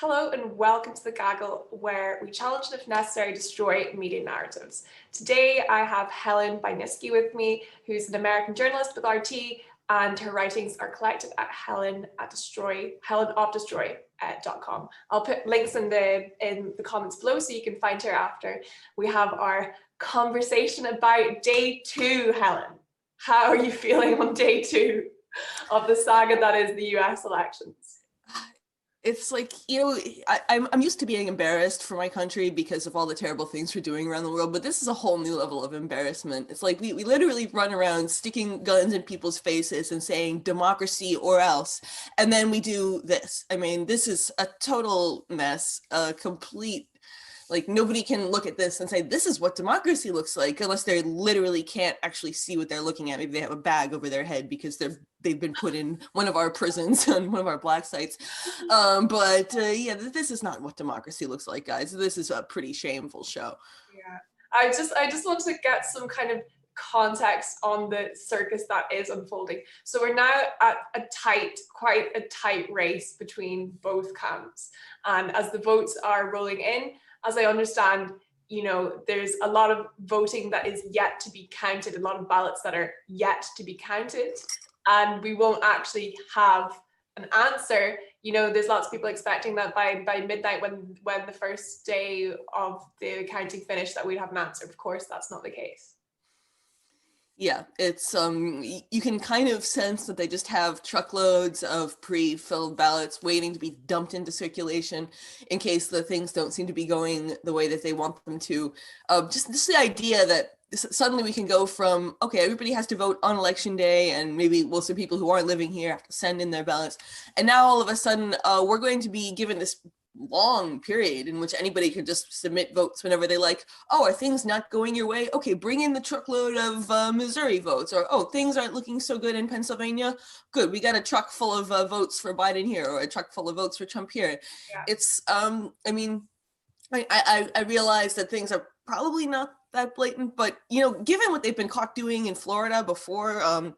Hello and welcome to the Gaggle, where we challenge and if necessary destroy media narratives. Today I have Helen Buyniski with me, who's an American journalist with RT, and her writings are collected at helenofdestroy.com. I'll put links in the comments below so you can find her after we have our conversation about day 2. Helen, how are you feeling on day 2 of the saga that is the US elections? It's like, I'm used to being embarrassed for my country because of all the terrible things we're doing around the world, but this is a whole new level of embarrassment. It's like we literally run around sticking guns in people's faces and saying democracy or else, and then we do this. I mean, this is a total mess, a complete, like, nobody can look at this and say, this is what democracy looks like, unless they literally can't actually see what they're looking at. Maybe they have a bag over their head because they've been put in one of our prisons on one of our black sites. Yeah, this is not what democracy looks like, guys. This is a pretty shameful show. Yeah, I just want to get some kind of context on the circus that is unfolding. So we're now at quite a tight race between both camps. And as the votes are rolling in, as I understand, there's a lot of voting that is yet to be counted, a lot of ballots that are yet to be counted, and we won't actually have an answer. There's lots of people expecting that by midnight, when the first day of the counting finished, that we'd have an answer. Of course, that's not the case. Yeah, it's you can kind of sense that they just have truckloads of pre-filled ballots waiting to be dumped into circulation in case the things don't seem to be going the way that they want them to. Just the idea that suddenly we can go from, okay, everybody has to vote on election day, and maybe some people who aren't living here have to send in their ballots, and now all of a sudden we're going to be given this long period in which anybody could just submit votes whenever they like. Oh, are things not going your way? Okay, bring in the truckload of Missouri votes. Or, oh, things aren't looking so good in Pennsylvania. Good, we got a truck full of votes for Biden here, or a truck full of votes for Trump here. Yeah. It's, I realize that things are probably not that blatant, but given what they've been caught doing in Florida before, I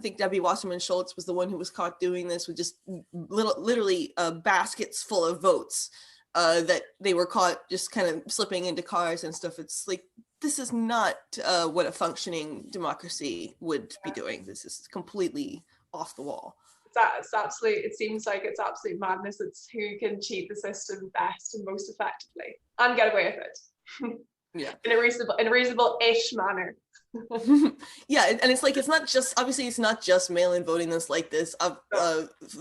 think Debbie Wasserman Schultz was the one who was caught doing this with just literally baskets full of votes that they were caught just kind of slipping into cars and stuff. It's like, this is not what a functioning democracy would be doing. This is completely off the wall. It seems like it's absolute madness. It's who can cheat the system best and most effectively and get away with it. Yeah, in a reasonable-ish manner. Yeah, and it's like, it's not just mail-in voting that's like this.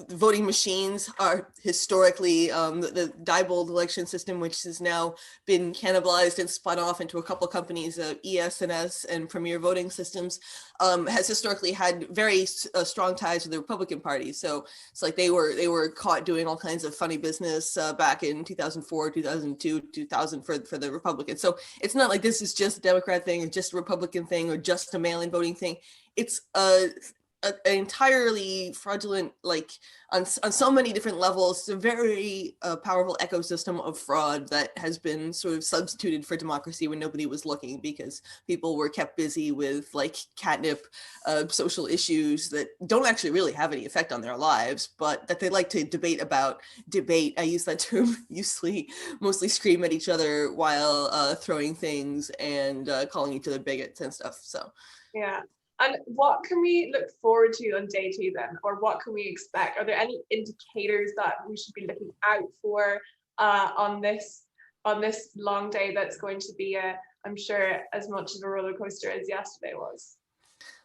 Voting machines are historically the Diebold election system, which has now been cannibalized and spun off into a couple companies, ES&S and Premier Voting Systems, has historically had very strong ties with the Republican Party. So it's like they were caught doing all kinds of funny business back in 2004, 2002, 2000 for the Republicans. So it's not like this is just a Democrat thing or just a Republican thing or just a mail-in voting thing. It's an entirely fraudulent, like on so many different levels. It's a very powerful ecosystem of fraud that has been sort of substituted for democracy when nobody was looking, because people were kept busy with like catnip social issues that don't actually really have any effect on their lives, but that they like to debate. I use that term mostly scream at each other while throwing things and calling each other bigots and stuff. So yeah. And what can we look forward to on day 2 then? Or what can we expect? Are there any indicators that we should be looking out for on this long day that's going to be, I'm sure, as much of a roller coaster as yesterday was?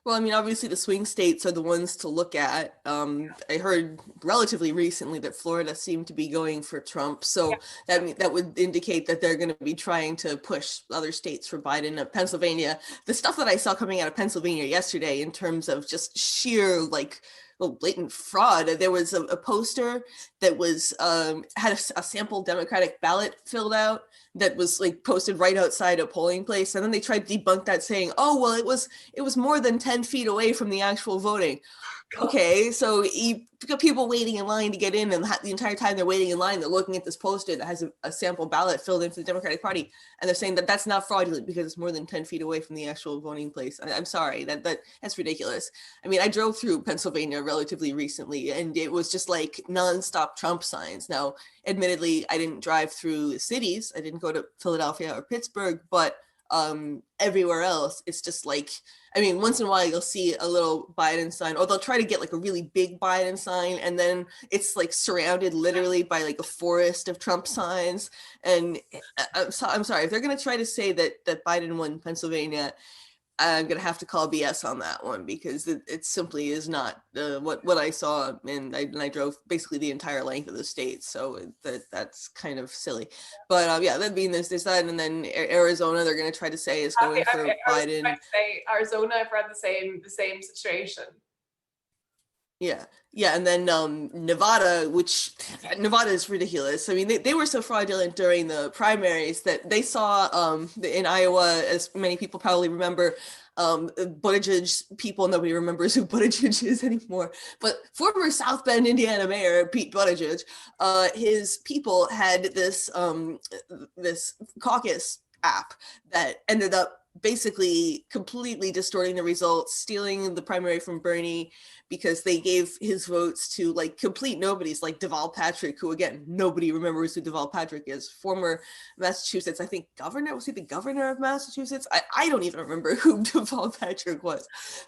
Well, I mean, obviously the swing states are the ones to look at. I heard relatively recently that Florida seemed to be going for Trump. So yeah, that would indicate that they're going to be trying to push other states for Biden. Pennsylvania, the stuff that I saw coming out of Pennsylvania yesterday in terms of just sheer, like, blatant fraud. There was a poster that was had a sample Democratic ballot filled out that was like posted right outside a polling place, and then they tried to debunk that, saying, "Oh, well, it was more than 10 feet away from the actual voting." Okay, so you got people waiting in line to get in, and the entire time they're waiting in line, they're looking at this poster that has a sample ballot filled in for the Democratic Party, and they're saying that that's not fraudulent because it's more than 10 feet away from the actual voting place. I'm sorry, that's ridiculous. I mean, I drove through Pennsylvania relatively recently, and it was just like nonstop Stop Trump signs. Now, admittedly, I didn't drive through cities. I didn't go to Philadelphia or Pittsburgh, but everywhere else, it's just like, I mean, once in a while you'll see a little Biden sign, or they'll try to get like a really big Biden sign, and then it's like surrounded literally by like a forest of Trump signs. And I'm sorry, if they're going to try to say that Biden won Pennsylvania, I'm going to have to call BS on that one, because it simply is not what I saw. And I drove basically the entire length of the state. So that's kind of silly. But yeah, that being there's that. And then Arizona, they're going to try to say is going for Biden. I was say Arizona, I've read the same situation. Yeah. And then Nevada, which Nevada is ridiculous. I mean, they were so fraudulent during the primaries that they saw in Iowa, as many people probably remember, Buttigieg people, nobody remembers who Buttigieg is anymore, but former South Bend, Indiana mayor Pete Buttigieg, his people had this caucus app that ended up basically completely distorting the results, stealing the primary from Bernie, because they gave his votes to like complete nobodies, like Deval Patrick, who again, nobody remembers who Deval Patrick is, former Massachusetts, I think governor, was he the governor of Massachusetts? I don't even remember who Deval Patrick was,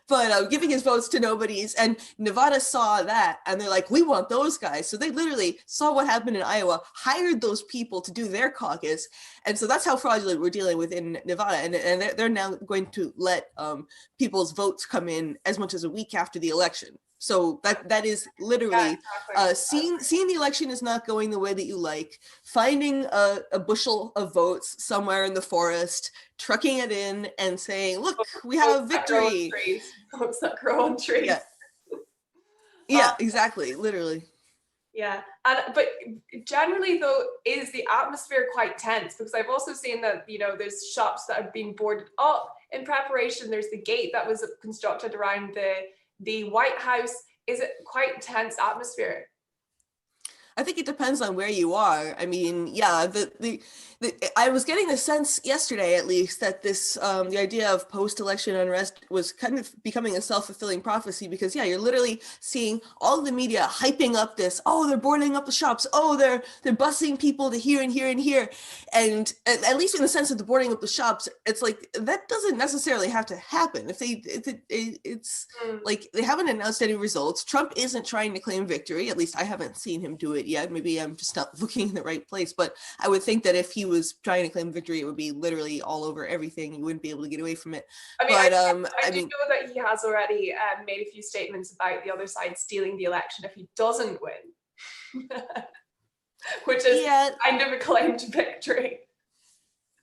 but giving his votes to nobodies. And Nevada saw that and they're like, we want those guys. So they literally saw what happened in Iowa, hired those people to do their caucus. And so that's how fraudulent we're dealing with in Nevada. And they're now going to let people's votes come in as much as a week after the election. So that is literally seeing the election is not going the way that you like, finding a bushel of votes somewhere in the forest, trucking it in and saying, look, we have victory. Votes that grow on trees. Yeah, exactly, literally. Yeah, but generally though, is the atmosphere quite tense? Because I've also seen that, there's shops that have been boarded up in preparation. There's the gate that was constructed around the White House. Is it quite tense atmosphere? I think it depends on where you are. I mean, yeah, I was getting the sense yesterday, at least, that this the idea of post-election unrest was kind of becoming a self-fulfilling prophecy, because yeah, you're literally seeing all the media hyping up this, oh, they're boarding up the shops, oh, they're busing people to here and here and here, and at least in the sense of the boarding up the shops, it's like that doesn't necessarily have to happen. It's like they haven't announced any results. Trump isn't trying to claim victory. At least I haven't seen him do it yet. Maybe I'm just not looking in the right place, but I would think that if he was trying to claim victory, it would be literally all over everything. You wouldn't be able to get away from it. I mean, I do know that he has already made a few statements about the other side stealing the election if he doesn't win, which is kind of a claim to victory.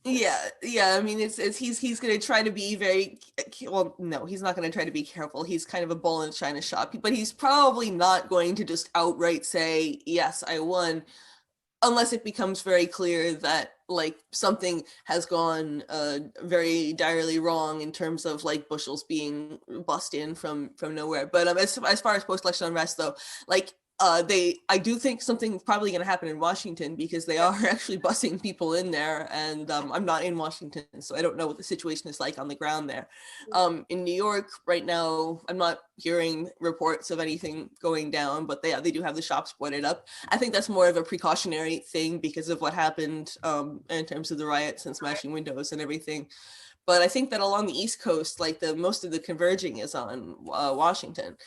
Yeah. I mean, he's going to try to be very, well, no, he's not going to try to be careful. He's kind of a bull in a china shop, but he's probably not going to just outright say, yes, I won, unless it becomes very clear that like something has gone very direly wrong in terms of like bushels being bussed in from nowhere. But as far as post-election unrest though, like I do think something's probably going to happen in Washington, because they are actually busing people in there, and I'm not in Washington, so I don't know what the situation is like on the ground there. In New York right now, I'm not hearing reports of anything going down, but they do have the shops boarded up. I think that's more of a precautionary thing because of what happened in terms of the riots and smashing windows and everything. But I think that along the East Coast, like most of the converging is on Washington.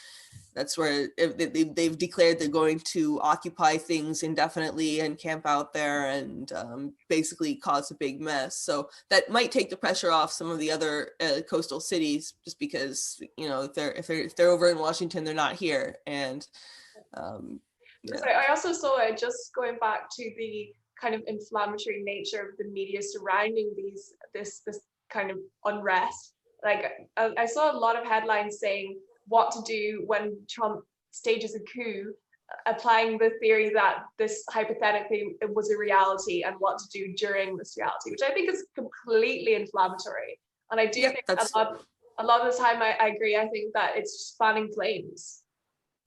That's where they've declared they're going to occupy things indefinitely and camp out there and basically cause a big mess. So that might take the pressure off some of the other coastal cities, just because if they're over in Washington, they're not here. And I also saw it, just going back to the kind of inflammatory nature of the media surrounding this kind of unrest. Like I saw a lot of headlines saying what to do when Trump stages a coup, applying the theory that this hypothetically was a reality, and what to do during this reality, which I think is completely inflammatory. And I do think a lot of the time I agree. I think that it's just fanning flames.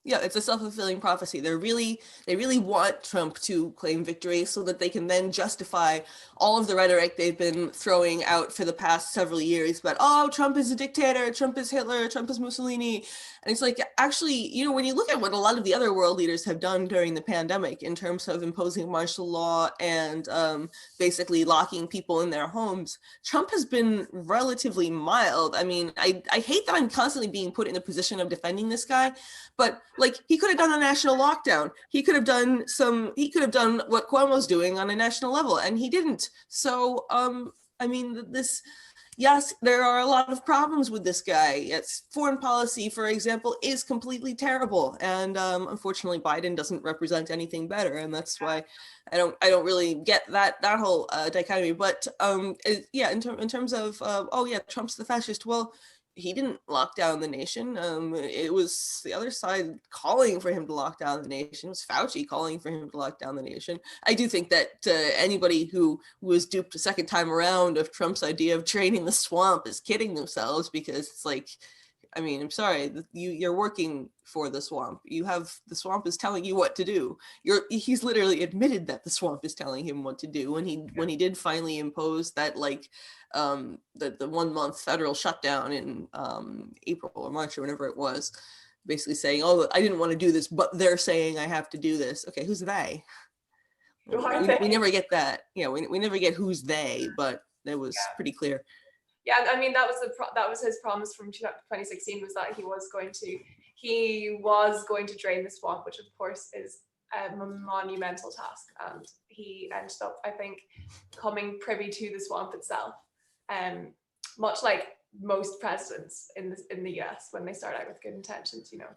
Yeah, it's a self-fulfilling prophecy. They really want Trump to claim victory so that they can then justify all of the rhetoric they've been throwing out for the past several years. But, oh, Trump is a dictator, Trump is Hitler, Trump is Mussolini. And it's like, actually, you know, when you look at what a lot of the other world leaders have done during the pandemic in terms of imposing martial law and basically locking people in their homes, Trump has been relatively mild. I mean, I hate that I'm constantly being put in a position of defending this guy, but like, he could have done a national lockdown. He could have done what Cuomo's doing on a national level, and he didn't. So, I mean, yes, there are a lot of problems with this guy. Its foreign policy, for example, is completely terrible. And unfortunately, Biden doesn't represent anything better. And that's why I don't really get that whole dichotomy. But yeah, in terms of, oh yeah, Trump's the fascist. Well, he didn't lock down the nation. It was the other side calling for him to lock down the nation. It was Fauci calling for him to lock down the nation. I do think that anybody who was duped a second time around of Trump's idea of draining the swamp is kidding themselves, because it's like, I mean, I'm sorry, you're working for the swamp. The swamp is telling you what to do. He's literally admitted that the swamp is telling him what to do when he did finally impose that, like, the 1 month federal shutdown in April or March or whenever it was, basically saying, oh, I didn't want to do this, but they're saying I have to do this. Okay, who's they? We never get that. Yeah, we never get who's they, but it was pretty clear. Yeah, I mean, that was his promise from 2016, was that he was going to drain the swamp, which of course is a monumental task, and he ended up, I think, coming privy to the swamp itself, much like most presidents in the US when they start out with good intentions, you know.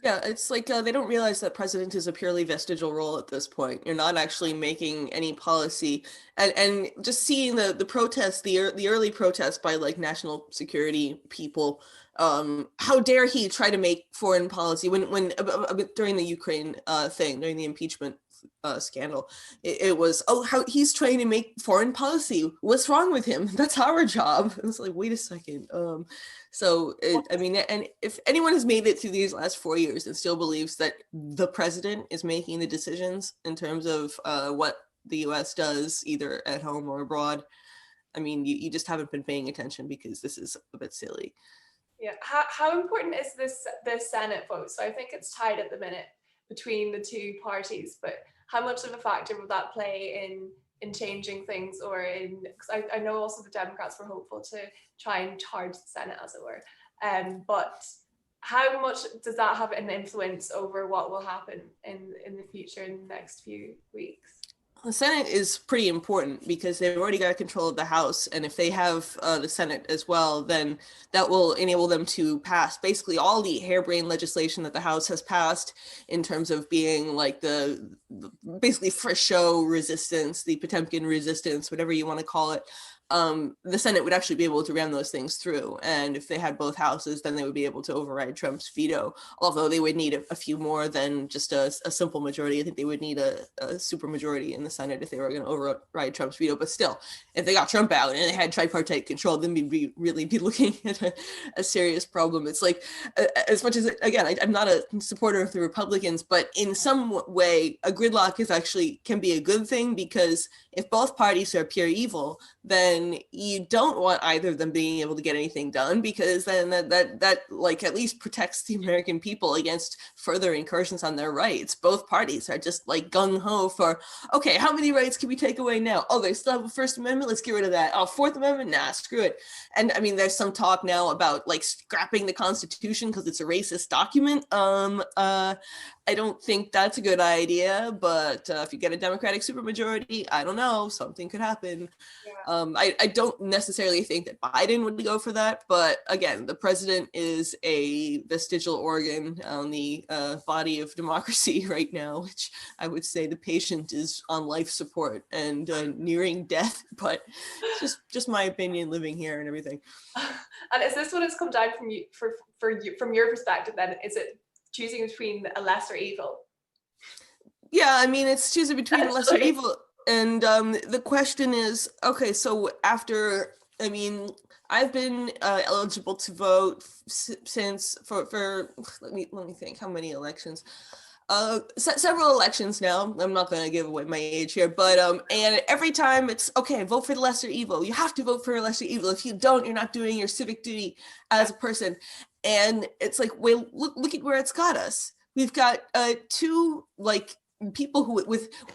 Yeah, it's like they don't realize that president is a purely vestigial role at this point. You're not actually making any policy, and just seeing the protests, the early protests by like national security people. How dare he try to make foreign policy when during the Ukraine thing, during the impeachment scandal, it was, oh, how he's trying to make foreign policy. What's wrong with him? That's our job. It's like, wait a second. I mean, and if anyone has made it through these last 4 years and still believes that the president is making the decisions in terms of what the US does, either at home or abroad, I mean, you just haven't been paying attention, because this is a bit silly. Yeah, how important is this Senate vote? So I think it's tied at the minute between the two parties, but how much of a factor would that play in changing things, or because I know also the Democrats were hopeful to try and charge the Senate, as it were, but how much does that have an influence over what will happen in the future, in the next few weeks? The Senate is pretty important because they've already got control of the House, and if they have the Senate as well, then that will enable them to pass basically all the harebrained legislation that the House has passed in terms of being like the basically for show resistance, the Potemkin resistance, whatever you want to call it. The Senate would actually be able to ram those things through. And if they had both houses, then they would be able to override Trump's veto, although they would need a few more than just a simple majority. I think they would need a super majority in the Senate if they were going to override Trump's veto. But still, if they got Trump out and they had tripartite control, then we'd really be looking at a serious problem. It's like, as much as, again, I'm not a supporter of the Republicans, but in some way, a gridlock can be a good thing, because if both parties are pure evil, then you don't want either of them being able to get anything done, because then that like at least protects the American people against further incursions on their rights. Both parties are just like gung-ho for, okay, how many rights can we take away now? Oh, they still have a First Amendment, let's get rid of that. Oh, Fourth Amendment, nah, screw it. And I mean, there's some talk now about like scrapping the Constitution because it's a racist document. I don't think that's a good idea, but if you get a Democratic supermajority, I don't know, something could happen. Yeah. I don't necessarily think that Biden would go for that, but again, the president is a vestigial organ on the body of democracy right now, which I would say the patient is on life support and nearing death, but it's just my opinion living here and everything. And is this what has come down from your perspective then? Is it choosing between a lesser evil? Yeah, I mean, it's choosing between a lesser evil. And the question is, okay, so after, I mean, I've been eligible to vote since for let me think how many elections. Several elections now. I'm not going to give away my age here, but and every time it's okay, vote for the lesser evil. You have to vote for a lesser evil. If you don't, you're not doing your civic duty as a person. And it's like, well, look at where it's got us. We've got two like people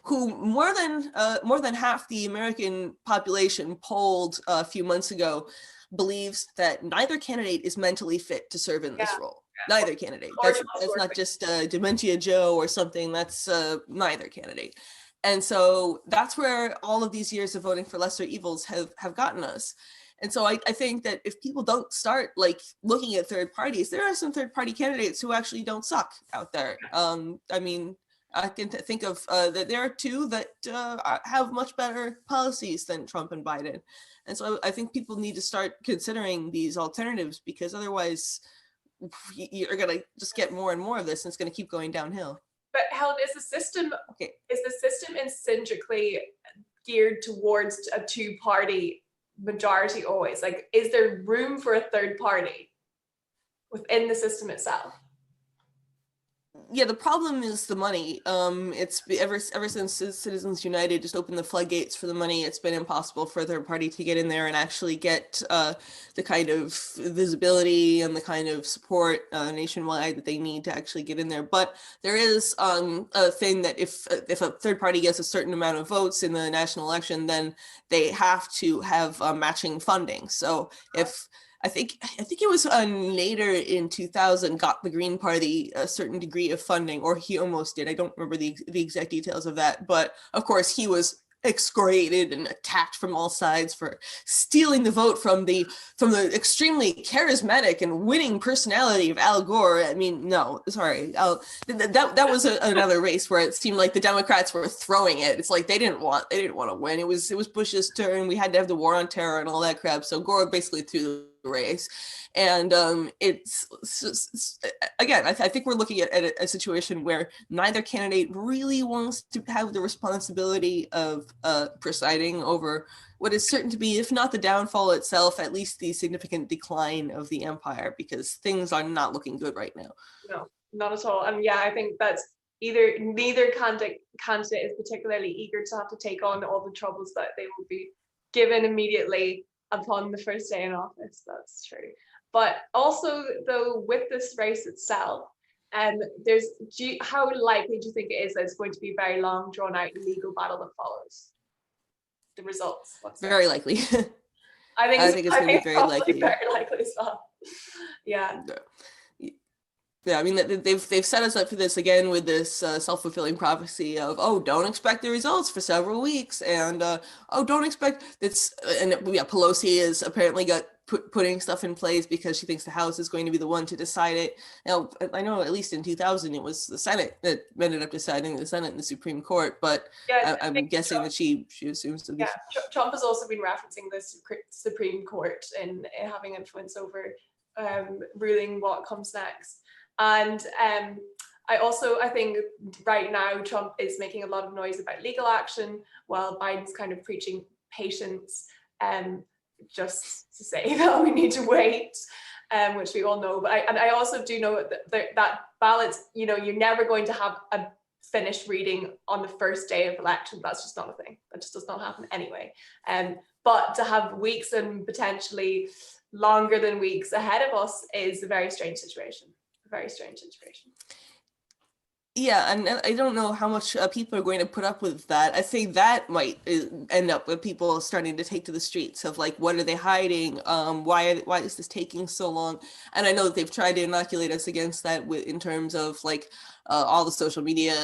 who more than half the American population polled a few months ago believes that neither candidate is mentally fit to serve in this role. Neither candidate. That's not just Dementia Joe or something. That's neither candidate. And so that's where all of these years of voting for lesser evils have gotten us. And so I think that if people don't start like looking at third parties, there are some third party candidates who actually don't suck out there. I mean, I can think of that there are two that have much better policies than Trump and Biden. And so I think people need to start considering these alternatives, because otherwise you're going to just get more and more of this, and it's going to keep going downhill. But Helen, is the system incentrically geared towards a two-party majority always? Like, is there room for a third party within the system itself? Yeah, the problem is the money. It's ever since Citizens United just opened the floodgates for the money, it's been impossible for a third party to get in there and actually get the kind of visibility and the kind of support nationwide that they need to actually get in there. But there is a thing that if a third party gets a certain amount of votes in the national election, then they have to have matching funding. So if I think it was Nader in 2000 got the Green Party a certain degree of funding, or he almost did. I don't remember the exact details of that, but of course he was excoriated and attacked from all sides for stealing the vote from the extremely charismatic and winning personality of Al Gore. I mean, no, sorry, that was another race where it seemed like the Democrats were throwing it. It's like they didn't want to win. It was Bush's turn. We had to have the war on terror and all that crap. So Gore basically threw the race. And it's again, I think we're looking at a situation where neither candidate really wants to have the responsibility of presiding over what is certain to be, if not the downfall itself, at least the significant decline of the empire, because things are not looking good right now. No, not at all. And yeah, I think that's neither candidate is particularly eager to have to take on all the troubles that they will be given immediately upon the first day in office. That's true. But also, though, with this race itself, how likely do you think it is that it's going to be a very long, drawn-out legal battle that follows the results? Very likely. I think it's going to be very likely. Very likely as well. Yeah. Yeah, I mean, they've set us up for this again with this self-fulfilling prophecy of, oh, don't expect the results for several weeks, and don't expect it's, and yeah, Pelosi has apparently got putting stuff in place because she thinks the House is going to be the one to decide it. Now, I know at least in 2000 it was the Senate that ended up deciding, the Senate and the Supreme Court, but yeah, I'm guessing that she assumes to be. Yeah, Trump has also been referencing the Supreme Court in having influence over ruling what comes next. And I think right now Trump is making a lot of noise about legal action, while Biden's kind of preaching patience, just to say that we need to wait, which we all know. But I also do know that ballots, you're never going to have a finished reading on the first day of election. That's just not a thing. That just does not happen anyway. But to have weeks and potentially longer than weeks ahead of us is a very strange situation. Very strange situation. Yeah, and I don't know how much people are going to put up with that. I think that might end up with people starting to take to the streets of like, what are they hiding? Why is this taking so long? And I know that they've tried to inoculate us against that in terms of like all the social media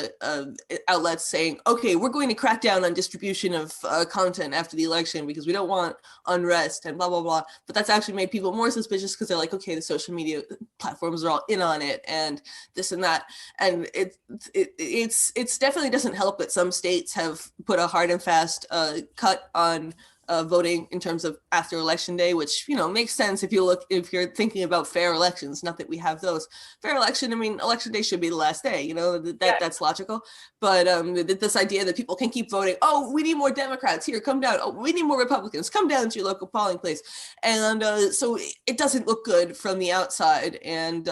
outlets saying, okay, we're going to crack down on distribution of content after the election because we don't want unrest and blah, blah, blah. But that's actually made people more suspicious because they're like, okay, the social media platforms are all in on it and this and that. And it's definitely doesn't help that some states have put a hard and fast cut on voting in terms of after election day, which, you know, makes sense if you're thinking about fair elections, not that we have those. Fair election, I mean, election day should be the last day, you know, that's logical. But this idea that people can keep voting, oh, we need more Democrats, here, come down. Oh, we need more Republicans, come down to your local polling place. And so it doesn't look good from the outside. And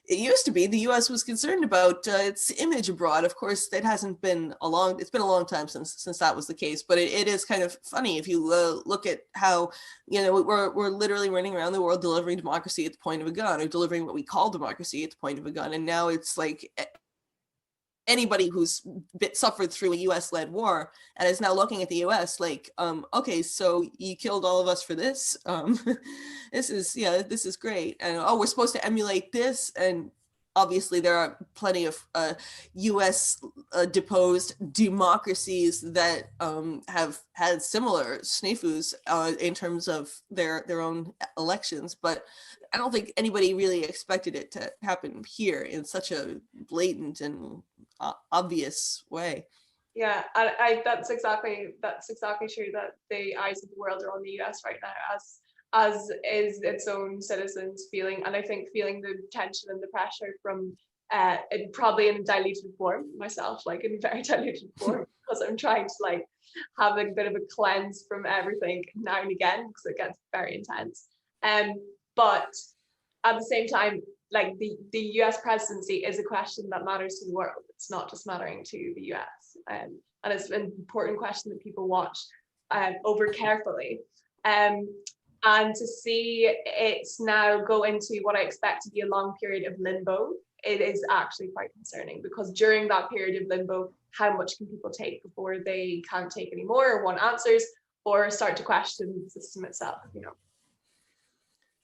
it used to be the U.S. was concerned about its image abroad. Of course, it's been a long time since that was the case. But it is kind of funny if you look at how, you know, we're literally running around the world delivering democracy at the point of a gun, or delivering what we call democracy at the point of a gun. And now it's like anybody who's suffered through a US-led war and is now looking at the US like, okay, so you killed all of us for this. This is great. And we're supposed to emulate this. And obviously there are plenty of US deposed democracies that have had similar snafus in terms of their own elections. But I don't think anybody really expected it to happen here in such a blatant and obvious way. Yeah, I that's exactly true, that the eyes of the world are on the US right now, as is its own citizens feeling, and I think feeling the tension and the pressure from probably in a diluted form myself, like in very diluted form, because I'm trying to like have a bit of a cleanse from everything now and again, because it gets very intense. But at the same time, like the US presidency is a question that matters to the world. It's not just mattering to the US. And it's an important question that people watch over carefully. And to see it now go into what I expect to be a long period of limbo, it is actually quite concerning, because during that period of limbo, how much can people take before they can't take anymore, or want answers, or start to question the system itself, you know?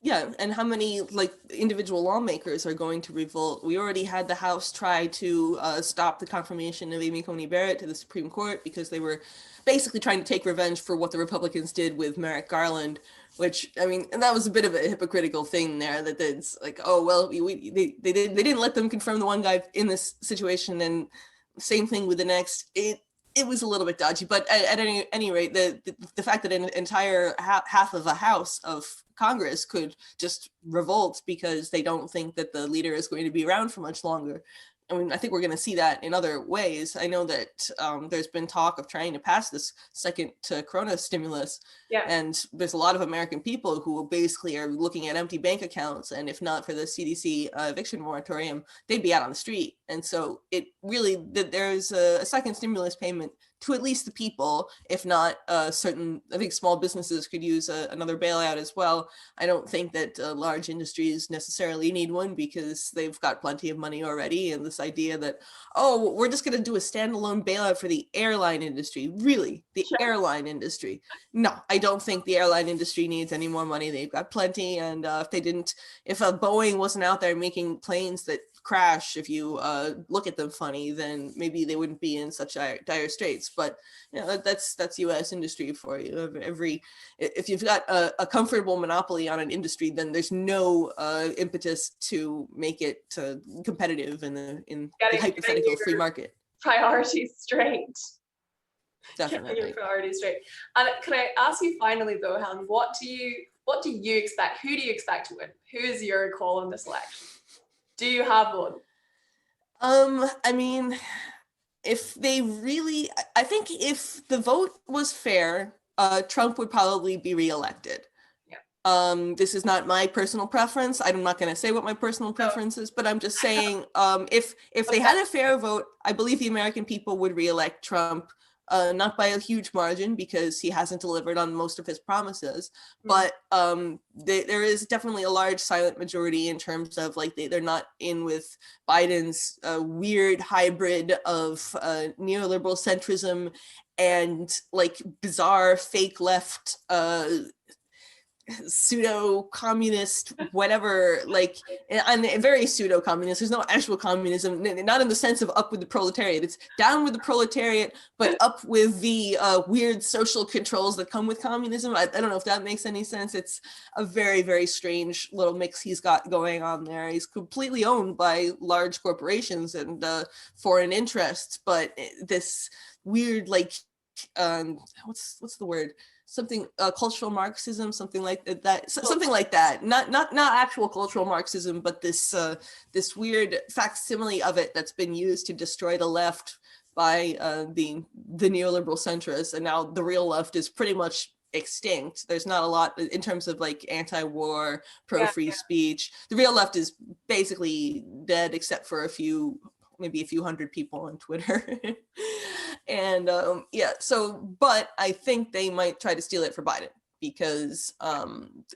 Yeah, and how many like individual lawmakers are going to revolt? We already had the House try to stop the confirmation of Amy Coney Barrett to the Supreme Court because they were basically trying to take revenge for what the Republicans did with Merrick Garland, which, I mean, and that was a bit of a hypocritical thing there, that it's like, oh, well, they didn't let them confirm the one guy in this situation, and same thing with the next. It was a little bit dodgy, but at any rate, the fact that an entire half of a House of Congress could just revolt because they don't think that the leader is going to be around for much longer. I mean, I think we're going to see that in other ways. I know that there's been talk of trying to pass this second Corona stimulus. Yeah. And there's a lot of American people who basically are looking at empty bank accounts. And if not for the CDC eviction moratorium, they'd be out on the street. And so it really, there's a second stimulus payment to at least the people, if not certain, I think small businesses could use another bailout as well. I don't think that large industries necessarily need one because they've got plenty of money already. And this idea that, oh, we're just going to do a standalone bailout for the airline industry. Really? The airline industry? No, I don't think the airline industry needs any more money. They've got plenty. And if Boeing wasn't out there making planes that crash, if you look at them funny, then maybe they wouldn't be in such dire straits. But you know, that's US industry for you. If you've got a comfortable monopoly on an industry, then there's no impetus to make it competitive in the hypothetical free market. Priorities straight. Definitely. Your priorities straight. And can I ask you finally though, Helen, what do you expect? Who do you expect to win? Who is your call on this election? Do you have one? I mean, I think if the vote was fair, Trump would probably be reelected. Yeah. This is not my personal preference. I'm not going to say what my personal preference is, but I'm just saying, if they had a fair vote, I believe the American people would reelect Trump. Not by a huge margin because he hasn't delivered on most of his promises, but there is definitely a large silent majority in terms of like they're not in with Biden's weird hybrid of neoliberal centrism and like bizarre fake left pseudo-communist, whatever, like, I'm very pseudo-communist. There's no actual communism, not in the sense of up with the proletariat. It's down with the proletariat, but up with the weird social controls that come with communism. I don't know if that makes any sense. It's a very, very strange little mix he's got going on there. He's completely owned by large corporations and foreign interests, but this weird, like, what's the word? something cultural Marxism, something like that, something like that. Not actual cultural Marxism, but this this weird facsimile of it that's been used to destroy the left by the neoliberal centrists, and now the real left is pretty much extinct. There's not a lot in terms of like anti-war, pro-free speech. The real left is basically dead, except for maybe a few hundred people on Twitter. And yeah, so, but I think they might try to steal it for Biden, because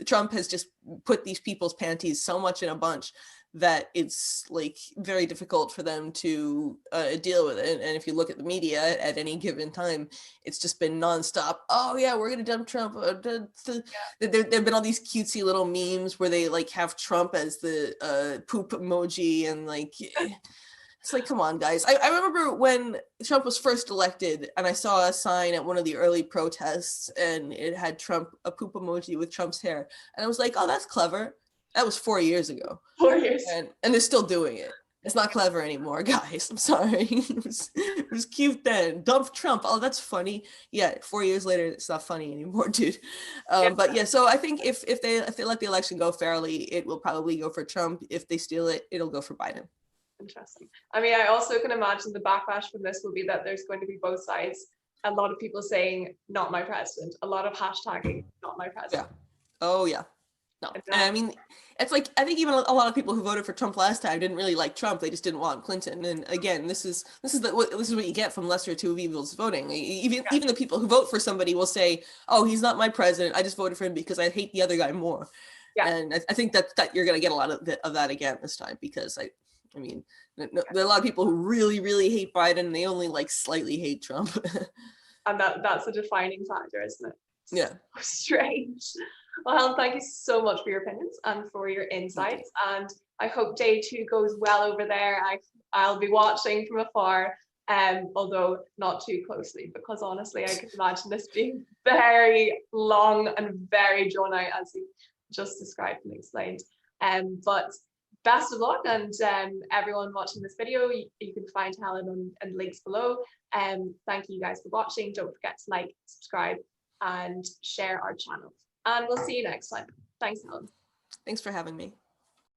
Trump has just put these people's panties so much in a bunch that it's like very difficult for them to deal with it. And if you look at the media at any given time, it's just been nonstop. Oh yeah, we're gonna dump Trump. There've been all these cutesy little memes where they like have Trump as the poop emoji, and like it's like, come on, guys. I remember when Trump was first elected, and I saw a sign at one of the early protests, and it had Trump, a poop emoji with Trump's hair, and I was like, oh, that's clever. That was 4 years ago. 4 years. And they're still doing it. It's not clever anymore, guys. I'm sorry. It was cute then. Dump Trump. Oh, that's funny. Yeah, 4 years later, it's not funny anymore, dude. But yeah, so I think if they let the election go fairly, it will probably go for Trump. If they steal it, it'll go for Biden. Interesting. I mean, I also can imagine the backlash from this will be that there's going to be both sides. A lot of people saying, not my president. A lot of hashtagging, not my president. Yeah. Oh, yeah. No, and I mean, it's like, I think even a lot of people who voted for Trump last time didn't really like Trump. They just didn't want Clinton. And again, this is what you get from lesser two evils voting. Even the people who vote for somebody will say, "Oh, he's not my president. I just voted for him because I hate the other guy more." Yeah. And I think that you're going to get a lot of that again this time, because I mean, there are a lot of people who really, really hate Biden, and they only like slightly hate Trump. And that's a defining factor, isn't it? Yeah. So strange. Well, Helen, thank you so much for your opinions and for your insights. And I hope day 2 goes well over there. I'll be watching from afar, although not too closely, because honestly, I can imagine this being very long and very drawn out, as you just described and explained. But best of luck, and everyone watching this video, you can find Helen and links below. Thank you guys for watching. Don't forget to like, subscribe, and share our channel. And we'll see you next time. Thanks, Helen. Thanks for having me.